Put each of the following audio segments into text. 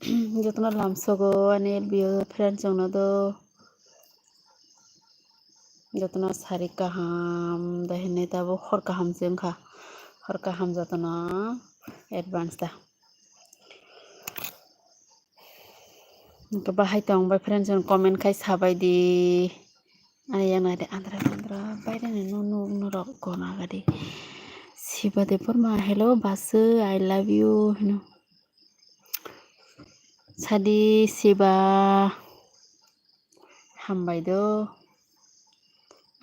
Jotna lamsogo ani bio friend jongno do jotna sari kaham dahine tabo hor kaham jengkha hor kaham jotna advance da bahai tong bai friend jong comment khai sabai di ani yang nade andra baire ne no rok kona gadi siba de porma hello basu I love you sadi siba hambai do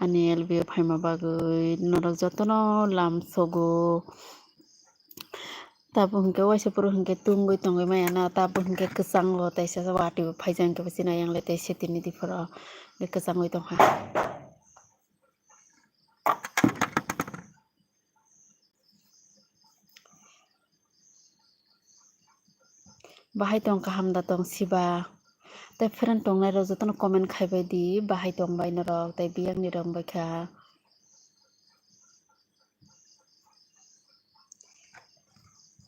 ani LB phaima bagui norok jotono lamsogo tabo hingke waisa puro hingke tungui tongoi maya na tabo hingke kesang lo taisa wati phaijang ke basina yang le taisa tini di pura le kesang oi tongha bahai tong kaham da tong siba tai friend tong nai ro jotono comment khaibai di bahai tong bai norok tai biyang ni rong bai kha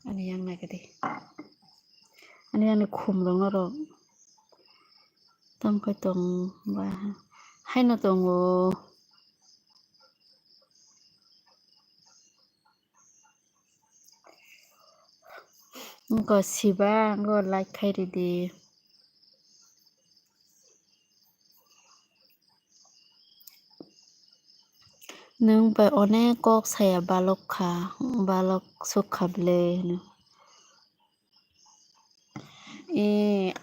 ani yang na gadi ani yang ni khum rong norok tam kai tong ba haino tongo ngo siba ngo like khairi di nung bai onek kok saya balok kha balok sukha ble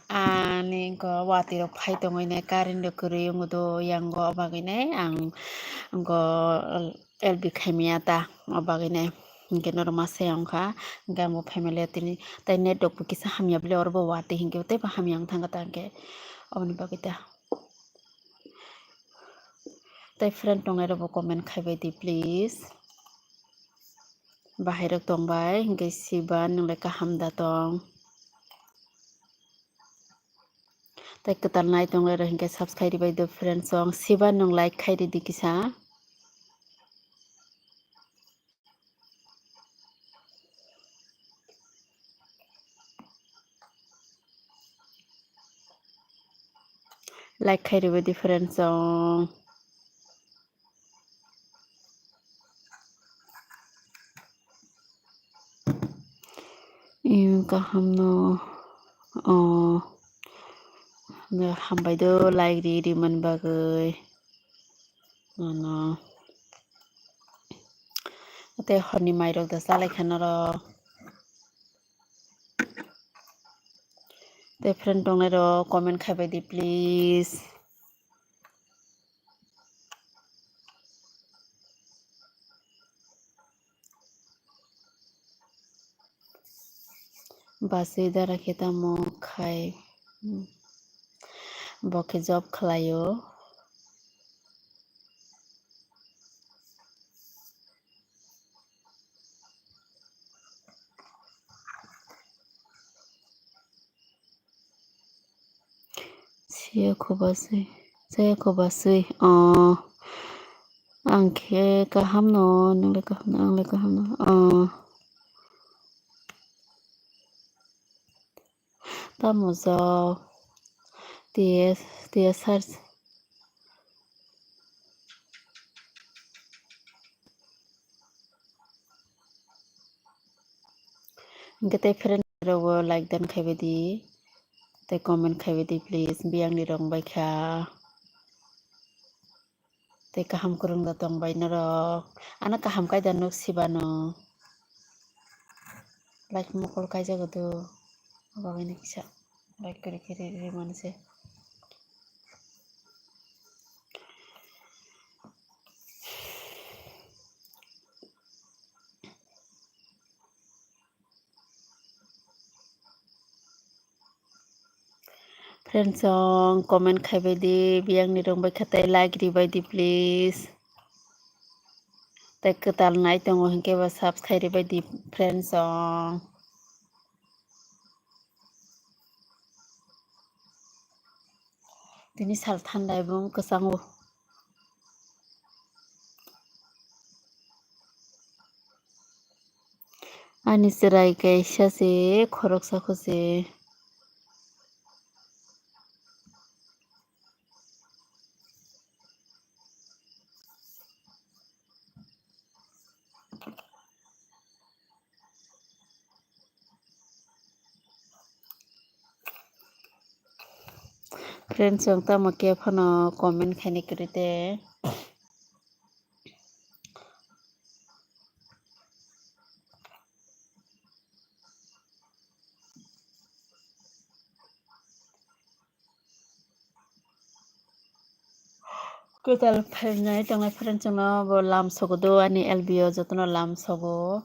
ani ko wati rok phai tongoi ne current rok kwrwi do yango obagui ne ang go LB khaimia ta obagui ne hingke noro masa yongkha hingke amo family tini tai net rok kisa hamya bele orbo wati hingke tei ba hamyang thangka ta hingke oboni bagui ta tai friend tongnai rok bo comment khaibai di please bahai rok tongbai hingke siba nunglai kaham da tong tai ketal nai tonglai ro hingke subscribe bai do friend song siba nung like khairi di kisa like khairi bai di friend song kaham no hambai do like ri man bagui no te horni mai rok da salai khana ro te friend tongnai ro comment khaibai di please basi dara kheta mo khai boke job khlaio siya khobasui angkhe kaham no nunglai kaham no tamo job tia search hingke tai friend rok bo like dan khaibai di tai comment khaibai di please biyang ni rong bai kha Tei kaham kurungda tongbai norok. Ano kaham kaida nuk sibano. Like mokol kaijago do. Bagini kisa. Like kiri kiri manse. Friends song comment khaibai di biang ni rong bai khatai like ribai di please. Tei ketal nai tongo hingke ba subscribe ribai di friends song. Tini sal thandai bung kesango. Ani serai kaisa se khorok sako se. Friends song tamo ke phano comment khaini krite. Ketal phainai tongnai friends song no bo lam sogodo ani LBO jotono lam sogo.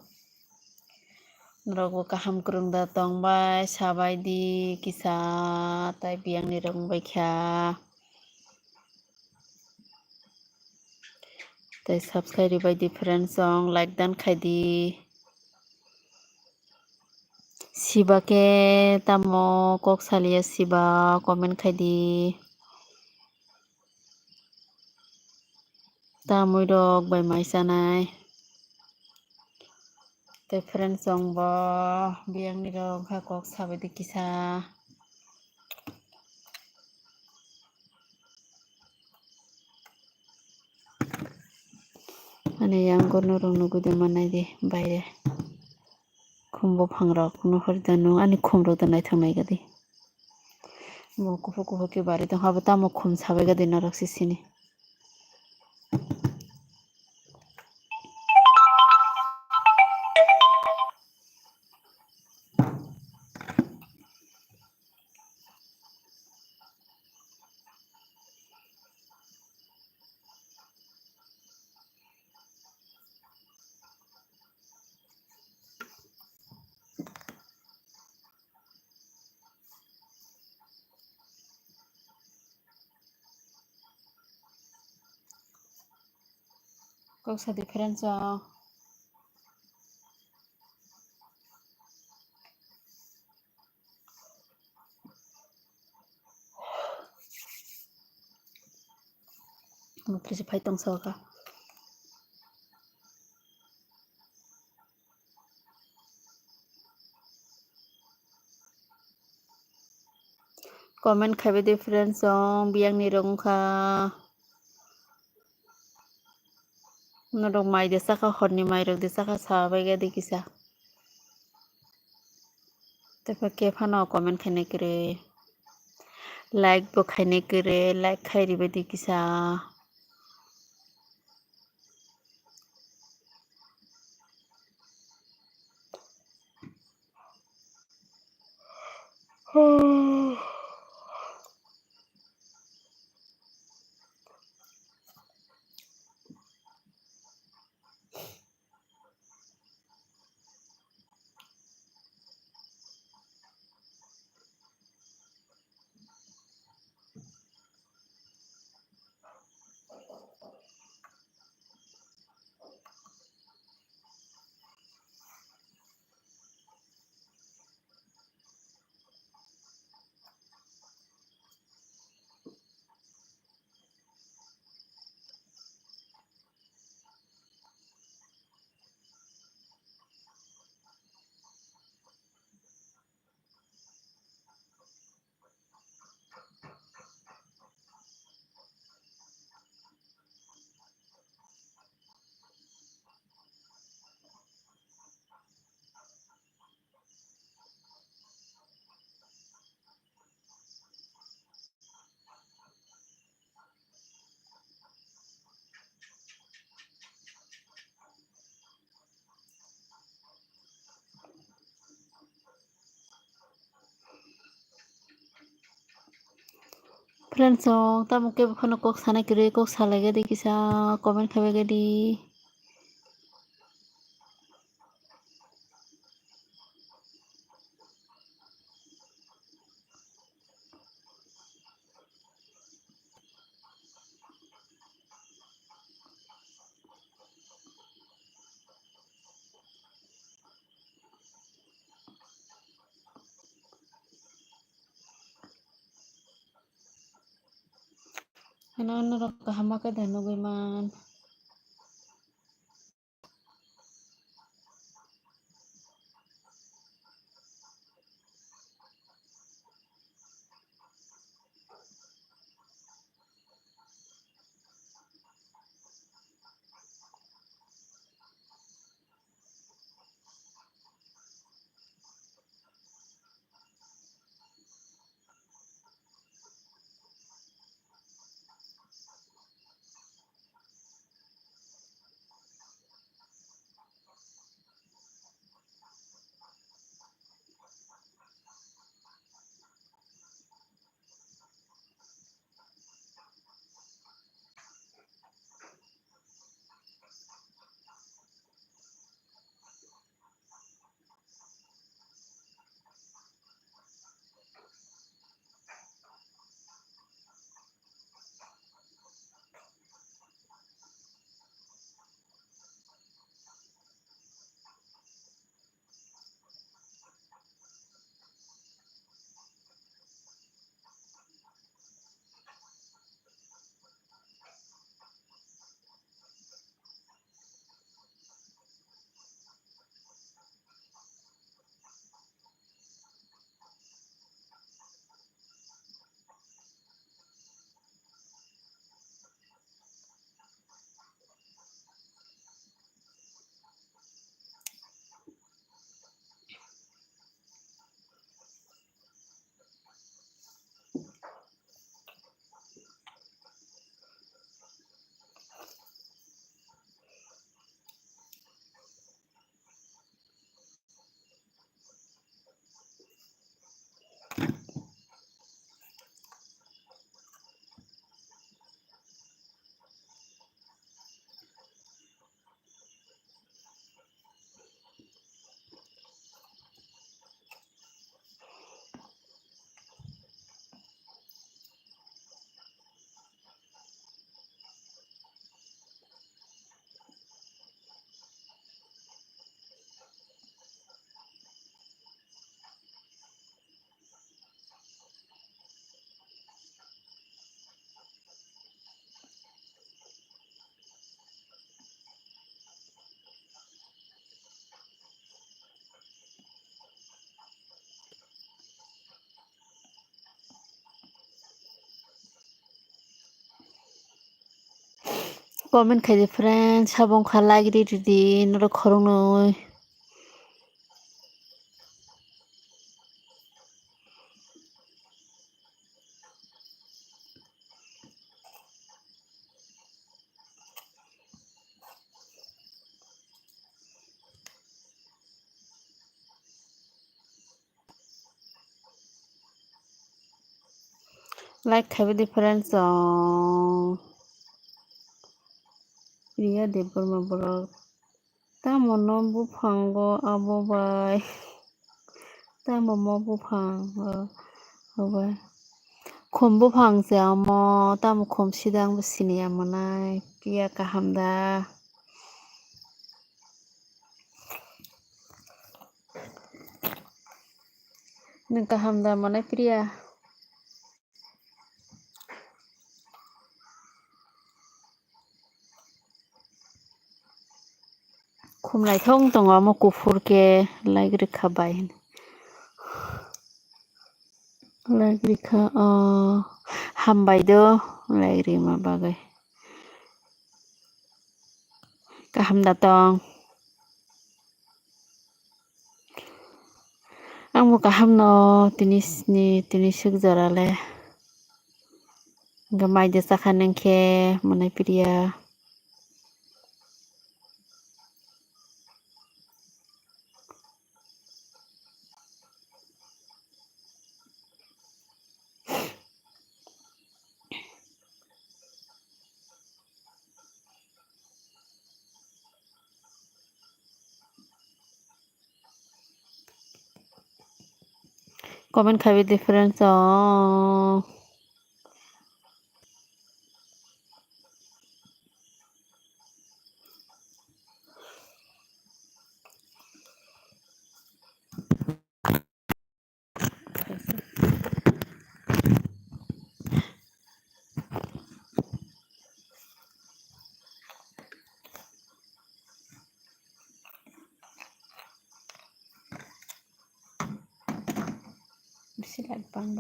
Norok bo kaham kurungda tongbai sabai di kisa tai biang ni rong bai kha. Tai subscribe ribai di friends song like dan khai di. Siba ke tamo kok salia siba comment khai di. Tamoi rok bai mai sanai. Tei friends song bo biang ni rong kha kok sabai di kisa. Ani yang gorno rong nugude manai di baire. Khumbo phangrok nuhurda nu ani khumrok da nai thangnai gadi. Mo kufu kufu ke bari tong habo tamo khum sabai gadi narok sisini. Kok sa di friends song. Mukri si phaitong soka. Comment khaibe di friends song biang ni rong kha. Norok mai de saka horni mai rok de saka sabai gadi kisa. Tepa ke phano comment khainai kre. Like bo khainai kre like khai ribai di kisa. Friends song tamo ke phono kok sana kire kok salage di kisa comment khabege di. Ano rok kahama ka dano man. Comment khaji friends sabong khala gidi di noro khorong noi. Like khabi di friends song. Ria Deborma blog. Ta mono buphango abo bai. Ta momo buphango bai. Khom buphang se amo ta mo khom sidang bu sini amonai kia kahamda. Nung kahamda monai priya. Khum lai thong tong amo kufur ke lagri khabai. Lagri kha hambai do lagri ma bagai. Kahamda tong. Ang mo kahamno tinisuk jarale. Gamai de sakhaneng ke monai priya. Comment খাবি difference Sila bang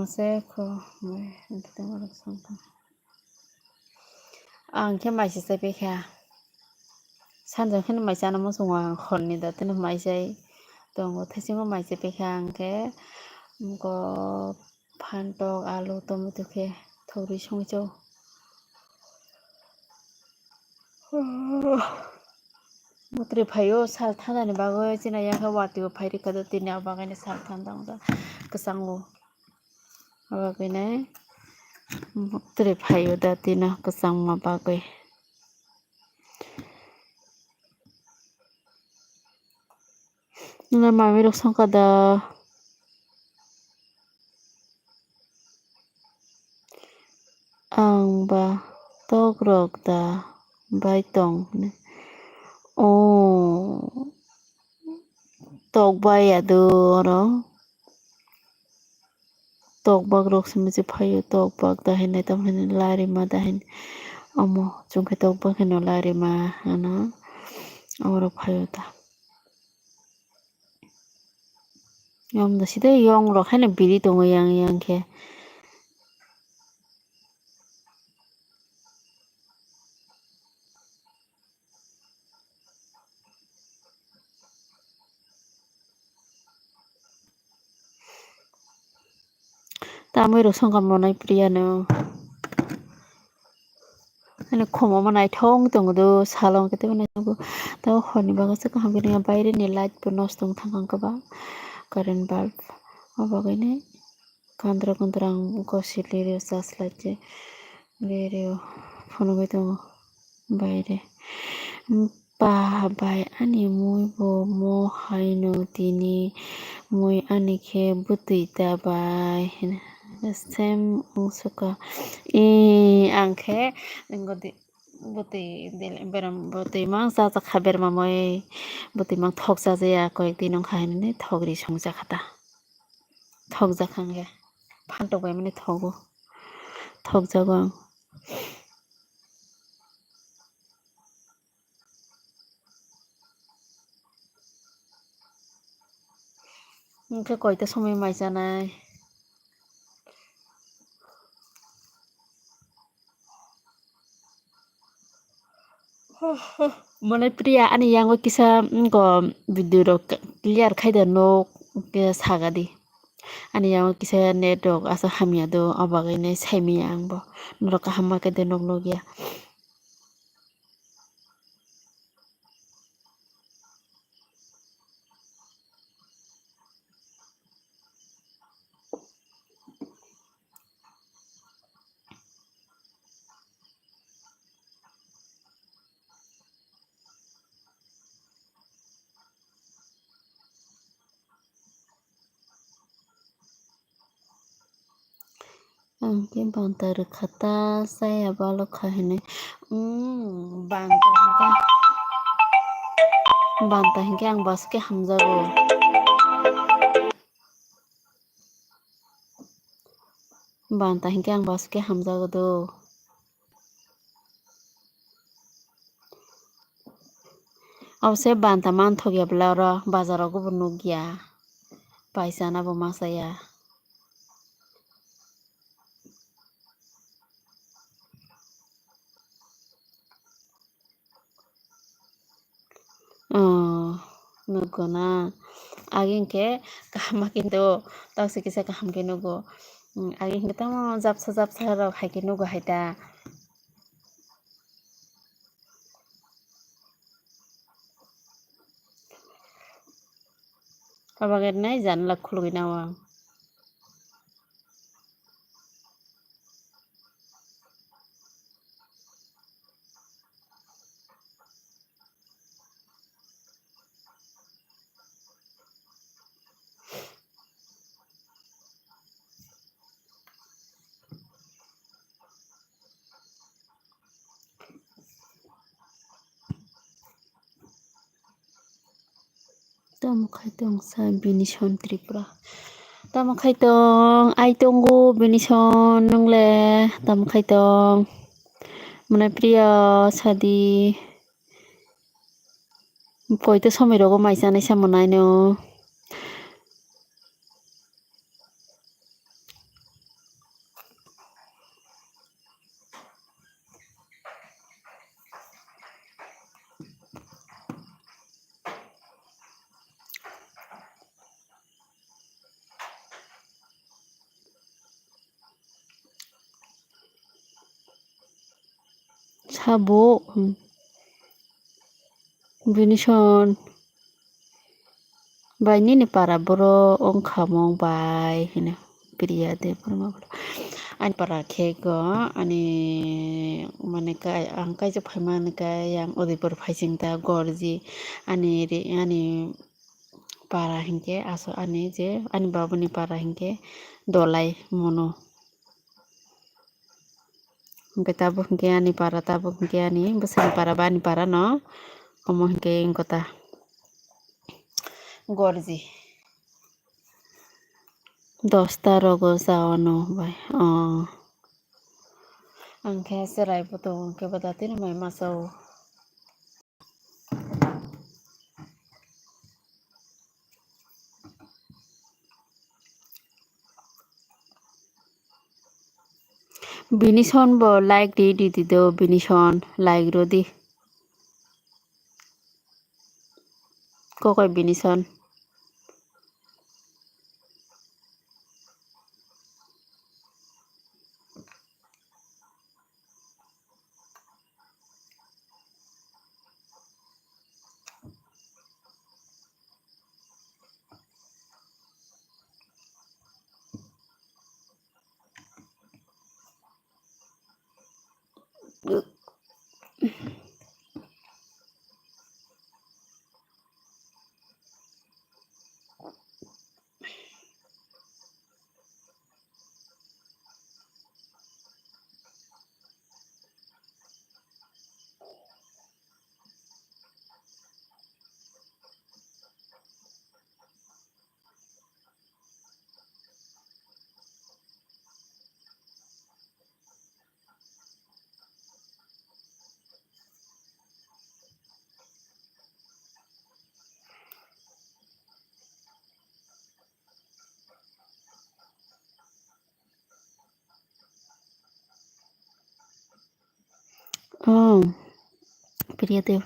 Seko kita ngorok sangka angke maisi sepe kha sanjang kheno maisi ana mosonga khonni da tene maisai tongo thasingo maisi pe kha angke ko phantok alu tomato khe thori songchau Mutri phayo sal thanda ni bagoi china yakha wati o phairi kada tini abagai ni sal thanda ongda kesango abagai nai mutri phayo da tina kesang ma bagoi Nuna mami rok sangka da ang ba tok rok da bai tong tok bai ado ro tok bag rok simji phayo tok bag da hinai tam hinai lari ma da hin amo chungkhe tok bag hino lari ma ana oro phayo da yom da sida yong rok haino biri tongo yang khe tamoi rok sangka monai priya no Ano khomo manai thong tongo do salong kete manai tongo tao honi baga se kaham gini baire ni light po nostong thangkang kaba current bulb abagai ne kandra kondrang ko sili sas lache lere phono bai tongo baire pa bai ani mui bo mo haino tini mui ani khe butui ta bai same suka angkhe ngodi butui beram butui mang sa khaber ma moi butui mang thok sa ya koek din ong khain ne thogri songja khata thok jakhangge phantok bai mani thogo thok jago ang Angkhe koita somoi maijanai Monai priya ani yango kisa go video rok clear khaida nok sagadi ani yango kisa net rok asa hamya do abagai nai saimiya angbo norok kaham ma kede nok nogia angke bangta rekhata saya balok khahine bangta hingke ang baske hamjago bangta hingke ang baske hamjago do Abse banta manthok yabla ro bazar o gubo nugya paisa na bo masaya nugo na agingke kaham kinto tawse kisa kaham ke nugo agingke tamo japsa rok haike nugo haita Abagin nai janla khulugui nao ang. Tamo khaitong sa binison Tripura. Tamo khaitong aitonggo binison nungle tamo khaitong mane priya sadi poito somirogo maisa nai samonai no. Sabo binison bai nini para boro ongkamong bai hino priya de porma ani para khego ani mane kai ang kaijak phaima kai yang Udaipur phaisingta gorji ani para hingke aso ani je ani babuni para hingke dolai mono hingke tabo hingke ani para tabo hingke ani bwsani para bani para no omo hingke ingkota gorji 10 rogo jawano bai angke serai poto ke badatin mai masau binison bo like di do binison like rodi kokoi binison oh priya de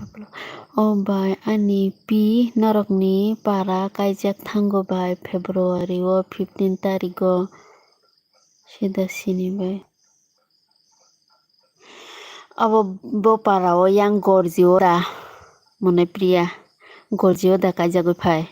oh bai ani pi narokni para kaijak thango bai February o 15 tarik o sida sini bai abo bo para o yang gorji ora mone priya gorji o da kaijagoi phai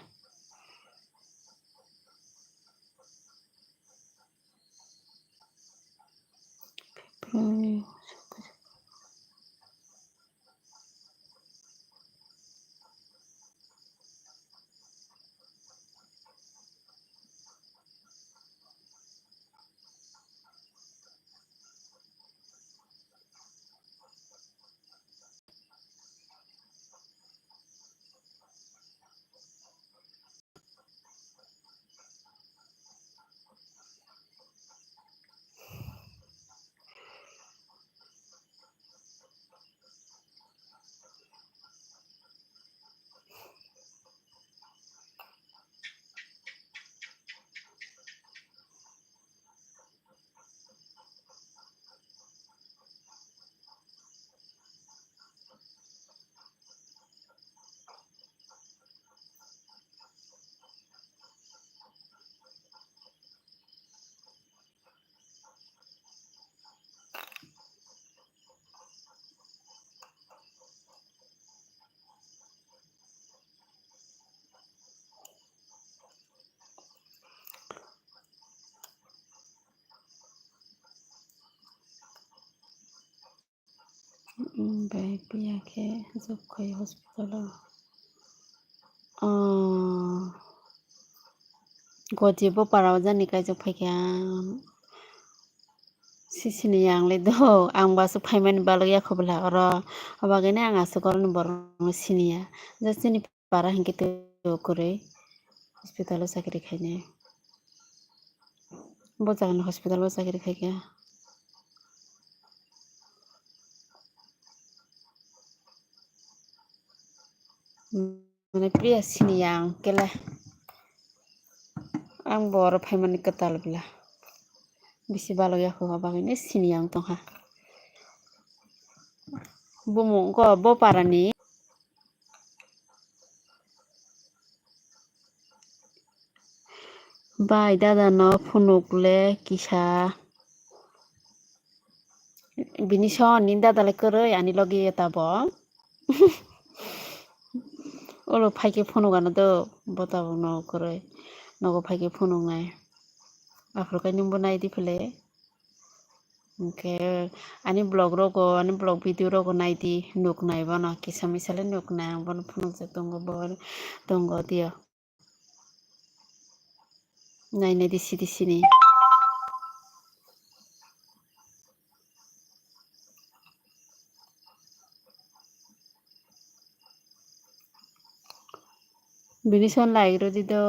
ओमफ्राय फैयाखै जोबखायो हस्पिटालाव गजेबो पाराव जानिखाय जों फैखाया सिसिनि आंलाय दो आंबासो फाइमान बालग याखबला र अबागैने आंहासो गरन बर सिनिया जसिनि पारा हिंके तो करे हस्पिटालाव साकरि खायने बजागन हस्पिटालाव साकरि खायगा माने प्रिया सिनिया आंकेला आं बर फाइमान कताल बिला बिसि बालग याखो अबागैने सिनिया आं तहा बमो ग बो पारानि बाय दादा न फुनुकले किसा बिनि सन नि दादाले करे आनि लगे तब ओलो फाइके फुनुगानो दो बताबो न करे नगो फाइके फुनुंनाय आफ्रोकाय निम्बो नायदी फले ओंके आनि ब्लग रगो आनि ब्लग भिडिअ रगो नायदी नुक नायबा न किसा मिसाले नुक नाय बन फुनुक जे दंगो बर दंगो दियो नायने दिसि दिसिनि बिनि सन लायग्रो दिदो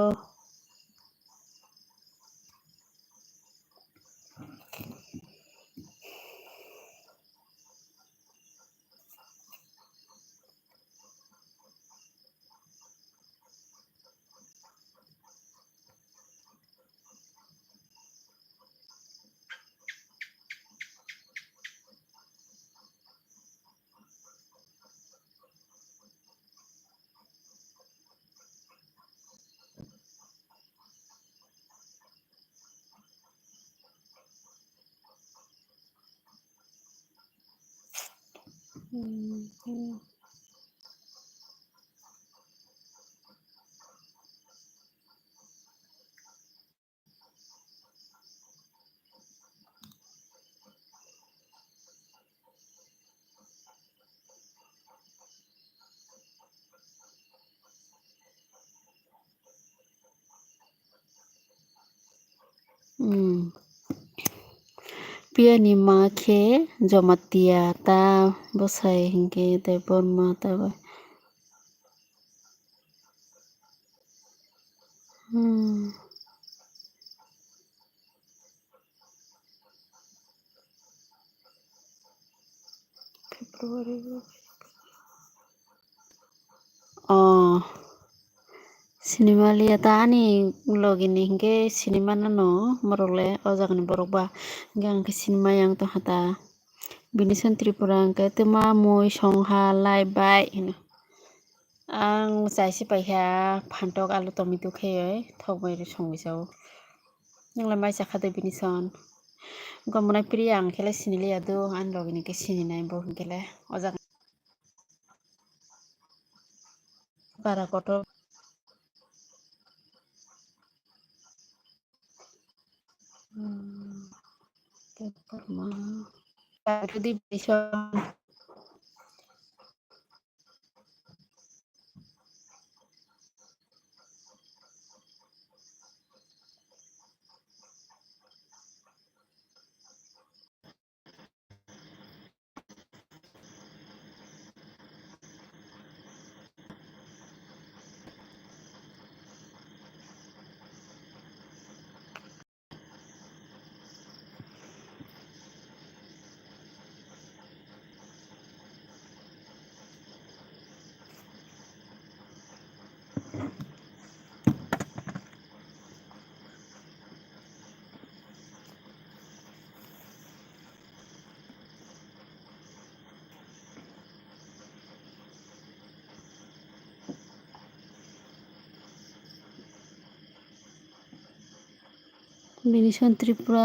पियानि माँ खे जमतिया ता बसाय हिंके ते बोरमा तब फेब्रुवारी सिनेमा लिया तानी लगिनी हिंके सिनेमा न मरले अजागन बरकबा हिंके आंके सिनेमा yang तो हता बिनि सन त्रिपुरा आंके तुमा मुई संहा लाइ बाय आं जायसे पाइहा फान्टक आलु टमेटो खेयो थक बायरे संबिसाव नंला माइ जाखादो बिनि सन गमना प्रिया आंखेला सिनिले यादो आन लगिनी के सिनि नाय बो हिंकेले अजागन बारा कत बोरमा যদি বিশন बिनिसन त्रिपुरा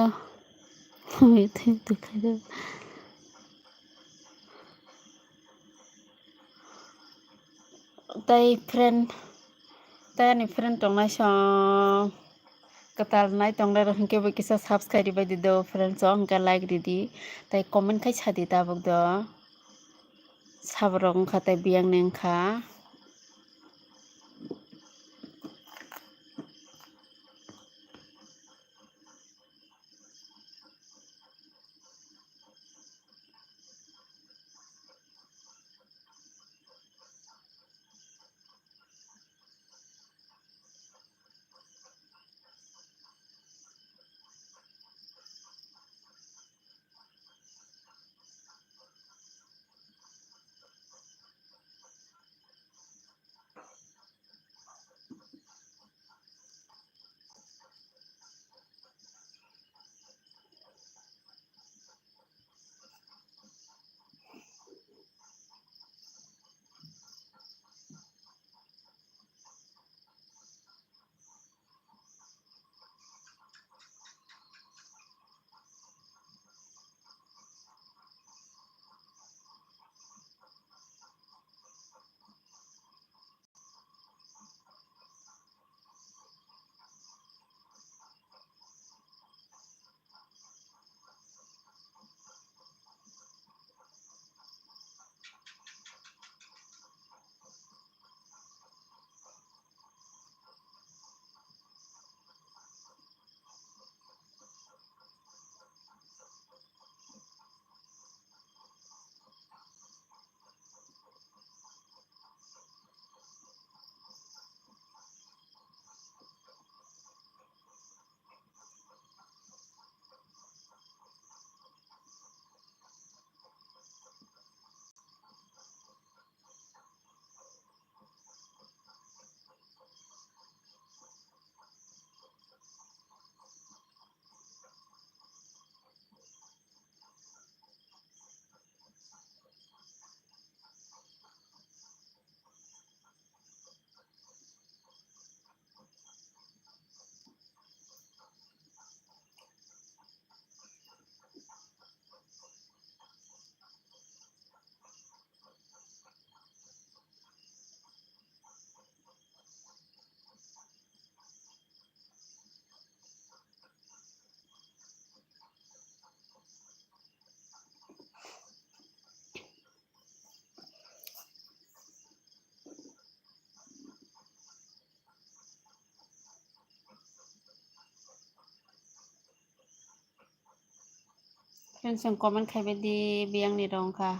दिखाई दे tay friend tay ni friend tong nai song katal nai tong nai hingke bo kisa subscribe di do friend song hingke like di tay comment kai sadi tabuk do sabrok wngkha tei biyangni wngkha. Friends yung comment kay di biyang ni rong ka.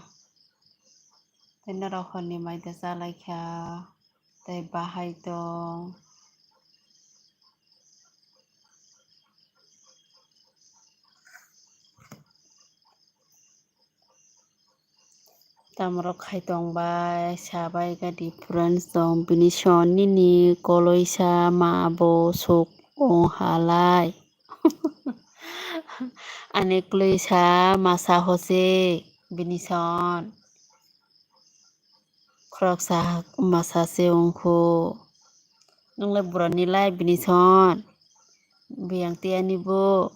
Tei narokon ni mai te salai kha. Tei bahai tong. Tamrok khai tongbai sabai gadi friends tong bini son nini koloisa ma bo sok ong halai. Ani kluisa masa hose bini son. Krok sa masa se ongko. Nunglai buran nilai bini son. Biyang tiya ni bo.